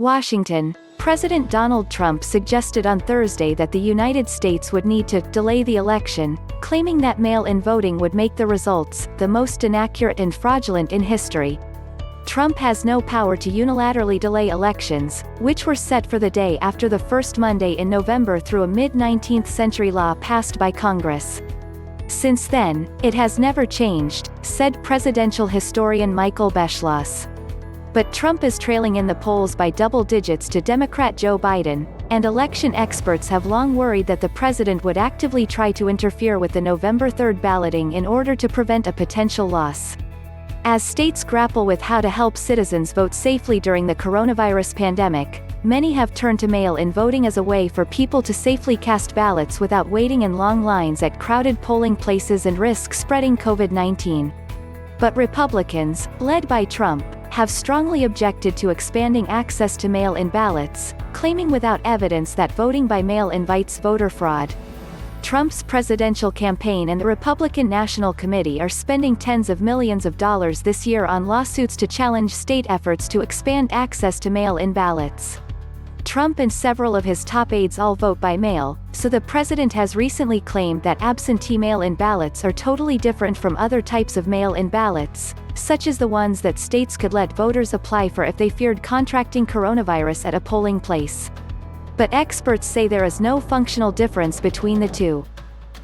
Washington. President Donald Trump suggested on Thursday that the United States would need to delay the election, claiming that mail-in voting would make the results the most inaccurate and fraudulent in history. Trump has no power to unilaterally delay elections, which were set for the day after the first Monday in November through a mid-19th century law passed by Congress. Since then, it has never changed, said presidential historian Michael Beschloss. But Trump is trailing in the polls by double digits to Democrat Joe Biden, and election experts have long worried that the president would actively try to interfere with the November 3rd balloting in order to prevent a potential loss. As states grapple with how to help citizens vote safely during the coronavirus pandemic, many have turned to mail-in voting as a way for people to safely cast ballots without waiting in long lines at crowded polling places and risk spreading COVID-19. But Republicans, led by Trump, have strongly objected to expanding access to mail-in ballots, claiming without evidence that voting by mail invites voter fraud. Trump's presidential campaign and the Republican National Committee are spending tens of millions of dollars this year on lawsuits to challenge state efforts to expand access to mail-in ballots. Trump and several of his top aides all vote by mail, so the president has recently claimed that absentee mail-in ballots are totally different from other types of mail-in ballots, such as the ones that states could let voters apply for if they feared contracting coronavirus at a polling place. But experts say there is no functional difference between the two.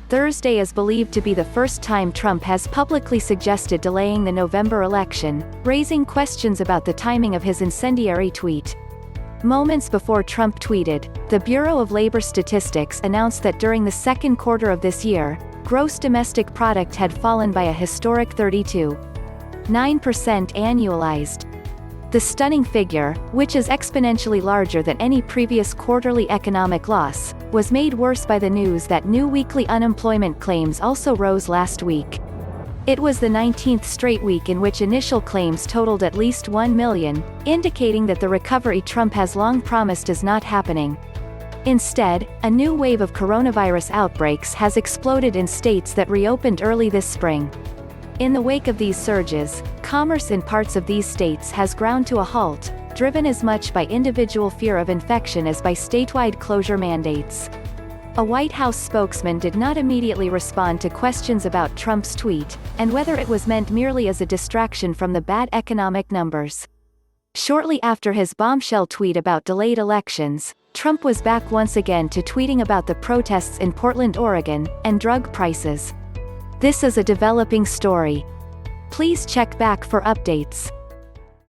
Thursday is believed to be the first time Trump has publicly suggested delaying the November election, raising questions about the timing of his incendiary tweet. Moments before Trump tweeted, the Bureau of Labor Statistics announced that during the second quarter of this year, gross domestic product had fallen by a historic 32.9% annualized. The stunning figure, which is exponentially larger than any previous quarterly economic loss, was made worse by the news that new weekly unemployment claims also rose last week. It was the 19th straight week in which initial claims totaled at least 1 million, indicating that the recovery Trump has long promised is not happening. Instead, a new wave of coronavirus outbreaks has exploded in states that reopened early this spring. In the wake of these surges, commerce in parts of these states has ground to a halt, driven as much by individual fear of infection as by statewide closure mandates. A White House spokesman did not immediately respond to questions about Trump's tweet, and whether it was meant merely as a distraction from the bad economic numbers. Shortly after his bombshell tweet about delayed elections, Trump was back once again to tweeting about the protests in Portland, Oregon, and drug prices. This is a developing story. Please check back for updates.